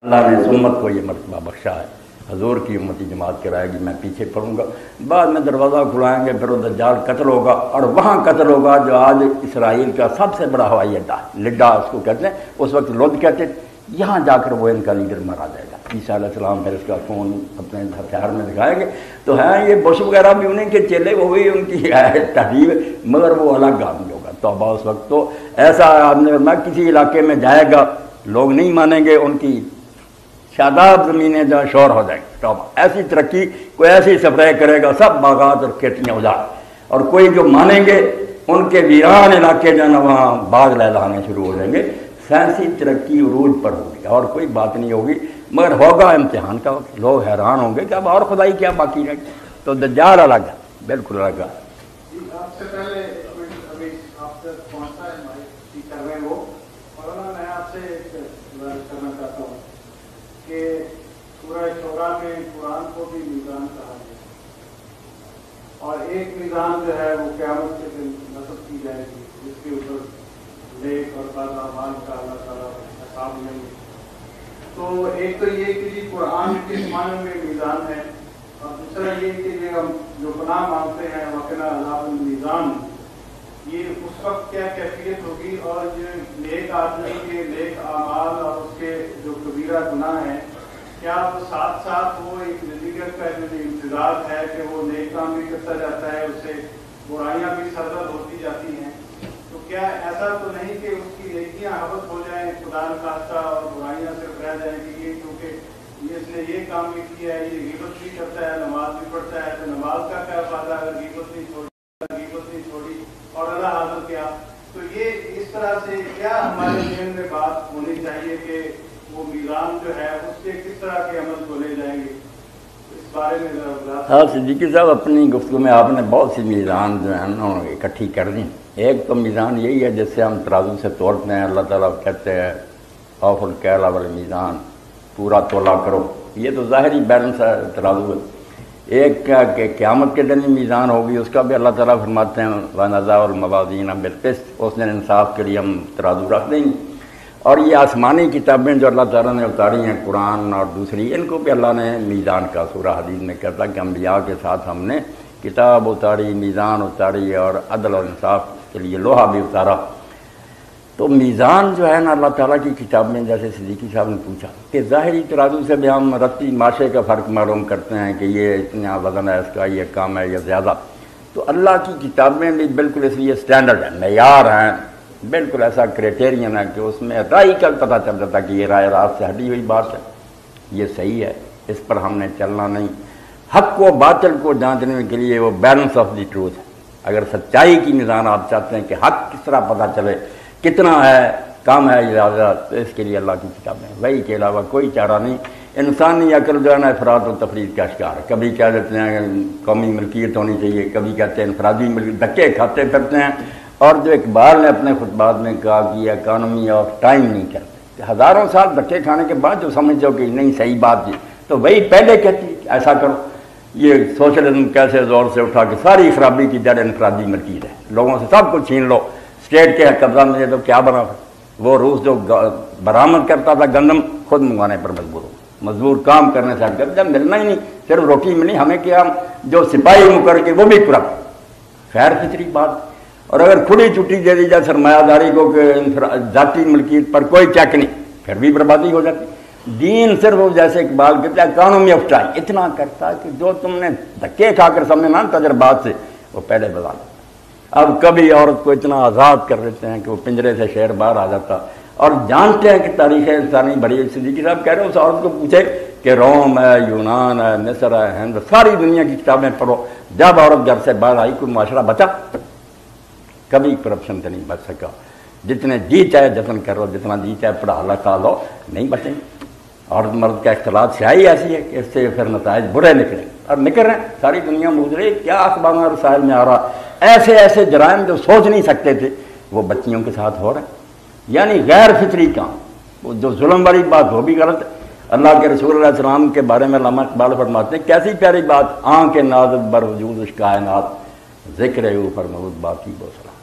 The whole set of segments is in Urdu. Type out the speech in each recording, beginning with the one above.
اللہ نے اس امت کو یہ مرتبہ بخشا ہے، حضور کی امتی جماعت کرائے گی، میں پیچھے پڑھوں گا، بعد میں دروازہ کھلائیں گے، پھر وہ دجال قتل ہوگا، اور وہاں قتل ہوگا جو آج اسرائیل کا سب سے بڑا ہوائی اڈہ ہے، لڈا اس کو کہتے ہیں، اس وقت لد کہتے ہیں، یہاں جا کر وہ ان کا لیڈر مارا جائے گا۔ عیسیٰ علیہ السلام پھر اس کا خون اپنے ہتھیار میں دکھائیں گے، تو ہیں یہ بش وغیرہ بھی انہیں کے چیلے، وہ بھی ان کی تحریب، مگر وہ الگ آدمی ہوگا۔ توبہ اس وقت تو ایسا آدمی فرمایا کسی علاقے میں جائے گا، لوگ نہیں مانیں گے، ان کی شاداب زمینیں جو شور ہو جائیں گی، توبہ ایسی ترقی، کوئی ایسی سپرے کرے گا، سب باغات اور کھیتیاں اجاڑ، اور کوئی جو مانیں گے ان کے ویران علاقے جو ہے نا وہاں باغ لہلانے شروع ہو جائیں گے۔ سائنسی ترقی عروج پر ہوگی اور کوئی بات نہیں ہوگی، مگر ہوگا امتحان کا وقت، لوگ حیران ہوں گے کہ اب اور خدائی کیا باقی رہے گی۔ تو دجال الگ ہے، بالکل الگ ہے۔ آپ سے پہلے ابھی آپ سے پہنچا ہے ہماری کر رہے ہیں وہ، اور میں آپ سے ایک کرنا چاہتا ہوں کہ سورہ شورا میں قرآن کو بھی میزان کہا گیا، اور ایک میزان جو ہے وہ قیامت کے دن نصب کی جائے گی، جس کے اوپر نیک اور بد اعمال کا اللہ تعالیٰ حساب لیں گے۔ تو ایک تو یہ کہ جی قرآن کے معنی میں میزان ہے، اور دوسرا یہ کہ یہ ہم جو پناہ مانگتے ہیں وقنا عذاب المیزان، یہ اس وقت کیا کیفیت ہوگی، اور جو نیک آدمی کے نیک اعمال اور اس کے جو کبیرہ گناہ ہیں، کیا وہ ساتھ ساتھ وہ ایک نتیجت کا جو امتزاج ہے کہ وہ نیک کام بھی کرتا جاتا ہے، اس سے برائیاں بھی سرزد ہوتی جاتی ہیں، تو کیا ایسا تو نہیں کہ اس کی نیکیاں حبس ہو جائیں خدا نخواستہ اور برائیاں صرف رہ جائیں کہ یہ کیونکہ اس نے یہ کام بھی کیا ہے، یہ غیبت بھی کرتا ہے، نماز بھی پڑھتا ہے، تو نماز کا کیا فائدہ اگر غیبت نہیں چھوڑی اور اللہ حاضر کیا؟ تو یہ اس طرح سے کیا ہمارے ذہن میں بات ہونی چاہیے کہ وہ میزان جو ہے اس کے کس طرح کے عمل کو لے جائیں گے، اس بارے میں ذرا۔ ہاں صدیقی صاحب، اپنی گفتگو میں آپ نے بہت سی میزان جو ہے نا اکٹھی کر دیں۔ ایک تو میزان یہی ہے جس سے ہم ترازو سے تولتے ہیں، اللہ تعالیٰ کہتے ہیں اوفوا الکیل والمیزان، پورا تولا کرو، یہ تو ظاہری بیلنس ہے، ترازو ہے۔ ایک کہ قیامت کے دن ہی میزان ہوگی، اس کا بھی اللہ تعالیٰ فرماتے ہیں وَنَضَعُ الْمَوَازِينَ بِالْقِسْطِ، اس دن انصاف کے لیے ہم ترازو رکھ دیں گے۔ اور یہ آسمانی کتابیں جو اللہ تعالیٰ نے اتاری ہیں، قرآن اور دوسری، ان کو بھی اللہ نے میزان کا، سورہ حدید میں کہتا کہ انبیاء کے ساتھ ہم نے کتاب اتاری، میزان اتاری، اور عدل اور انصاف کے لیے لوہا بھی اتارا۔ تو میزان جو ہے نا اللہ تعالیٰ کی کتاب میں، جیسے صدیقی صاحب نے پوچھا کہ ظاہری ترازو سے بھی ہم رتی ماشے کا فرق معلوم کرتے ہیں کہ یہ اتنا وزن ہے اس کا، یہ کم ہے یا زیادہ، تو اللہ کی کتاب میں بھی بالکل اس لیے اسٹینڈرڈ ہے، معیار ہیں، بالکل ایسا کرائٹیرین ہے کہ اس میں رائے کا پتہ چل جاتا کہ یہ رائے راست سے ہٹی ہوئی بات ہے، یہ صحیح ہے، اس پر ہم نے چلنا نہیں۔ حق و باطل کو جانچنے کے لیے وہ بیلنس آف دی ٹروتھ ہے۔ اگر سچائی کی میزان آپ چاہتے ہیں کہ حق کس طرح پتہ چلے، کتنا ہے، کم ہے یا زیادہ، تو اس کے لیے اللہ کی کتابیں، وہی کے علاوہ کوئی چارہ نہیں۔ انسانی عقل جو ہے نا افراد و تفرید کا شکار ہے، کبھی کہہ دیتے ہیں قومی ملکیت ہونی چاہیے، کبھی کہتے ہیں انفرادی ملکیت، دھکے کھاتے پھرتے ہیں۔ اور جو اقبال نے اپنے خطبات میں کہا کہ یہ اکانومی آف ٹائم نہیں کرتے، کہ ہزاروں سال دھکے کھانے کے بعد جو سمجھو کہ نہیں صحیح بات تھی، تو وہی پہلے کہتی کہ ایسا کرو۔ یہ سوشلزم کیسے زور سے اٹھا کہ ساری خرابی کی جڑ انفرادی ملکیت ہے، لوگوں سے سب کچھ چھین لو، اسٹیٹ کے قبضہ میں، تو کیا بنا؟ وہ روس جو برآمد کرتا تھا گندم، خود منگوانے پر مجبور ہو، مزدور کام کرنے سے ہٹ کر، جب ملنا ہی نہیں، صرف روٹی ملی ہمیں، کیا جو سپاہی مقرر کے وہ بھی کرپٹ، خیر فطری بات۔ اور اگر کھلی چھٹی دے دی جائے سرمایہ داری کو کہ ذاتی ملکیت پر کوئی چیک نہیں، پھر بھی بربادی ہو جاتی۔ دین صرف جیسے اقبال کہتے ہیں اکانومی آف ٹائم، اتنا کرتا ہے کہ جو تم نے دھکے کھا کر سامنے نا تجربات سے، وہ پہلے بتا دو۔ اب کبھی عورت کو اتنا آزاد کر دیتے ہیں کہ وہ پنجرے سے شیر باہر آ جاتا، اور جانتے ہیں کہ تاریخ انسانی بڑی ہے۔ صدیقی صاحب کہہ رہے ہیں اس عورت کو پوچھے کہ روم ہے، یونان ہے، مصر ہے، ہند، ساری دنیا کی کتابیں پڑھو، جب عورت گھر سے باہر آئی کوئی معاشرہ بچا؟ کبھی کرپشن سے نہیں بچ سکا۔ جتنے جی چاہے جتن کر لو، جتنا جی چاہے پڑھا لکھا لو، نہیں بچیں گے۔ عورت مرد کا اختلاط سیاہی ایسی ہے کہ اس سے پھر نتائج برے نکلیں، اور نکل رہے ہیں، ساری دنیا مجرے، کیا اخبار اور رسائل میں آ رہا، ایسے ایسے جرائم جو سوچ نہیں سکتے تھے وہ بچیوں کے ساتھ ہو رہے ہیں، یعنی غیر فطری کام، وہ جو ظلم والی بات وہ بھی غلط ہے۔ اللہ کے رسول علیہ السلام کے بارے میں علامہ اقبال فرماتے ہیں کیسی پیاری بات، آنکھ نازک بر وجود اس کائنات، ذکر اوپر فرمود باقی بوسرا۔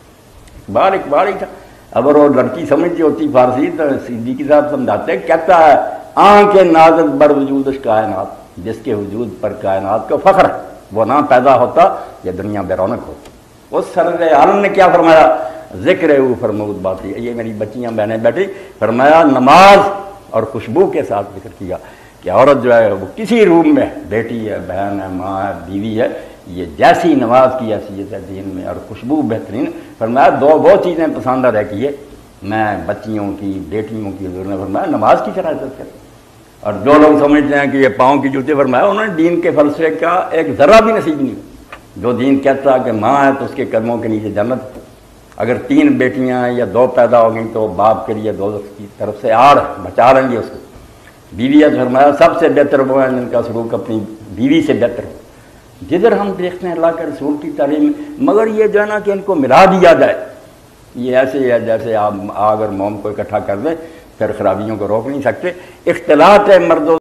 اقبال ہی تھا۔ اگر وہ لڑکی سمجھتی ہوتی فارسی تو صدیقی صاحب سمجھاتے ہیں، کہتا ہے آنکھ نازک بر وجود کائنات، جس کے وجود پر کائنات کو فخر ہے، وہ نہ پیدا ہوتا یہ دنیا بے رونق ہوتی۔ اس سرور عالم نے کیا فرمایا؟ ذکر او فرمود باتی، یہ میری بچیاں بہنیں بیٹھی، فرمایا نماز اور خوشبو کے ساتھ ذکر کیا کہ عورت جو ہے وہ کسی روم میں، بیٹی ہے، بہن ہے، ماں ہے، بیوی ہے، یہ جیسی نماز کی حیثیت ہے دین میں اور خوشبو بہترین۔ فرمایا وہ چیزیں پسند رکھیے میں بچیوں کی، بیٹیوں کی، حضور نے فرمایا نماز کی طرح عزت کریں۔ اور جو لوگ سمجھتے ہیں کہ یہ پاؤں کی جوتے، فرمایا انہوں نے دین کے فلسفے کا ایک ذرہ بھی نصیب نہیں۔ جو دین کہتا کہ ماں ہے تو اس کے قدموں کے نیچے جنت، اگر 3 بیٹیاں یا 2 پیدا ہو گئیں تو باپ کے لیے دوزخ کی طرف سے آڑ بچا لیں گے اس کو۔ بیوی ہے فرمایا سب سے بہتر وہ ہیں جن کا سلوک اپنی بیوی سے بہتر ہو۔ جدھر ہم دیکھتے ہیں اللہ کے رسول کی تعلیم، مگر یہ جو ہے نا کہ ان کو ملا دیا جائے، یہ ایسے ہے جیسے آپ آگ اور موم کو اکٹھا کر دیں، پھر خرابیوں کو روک نہیں سکتے۔ اختلاط ہے مرد و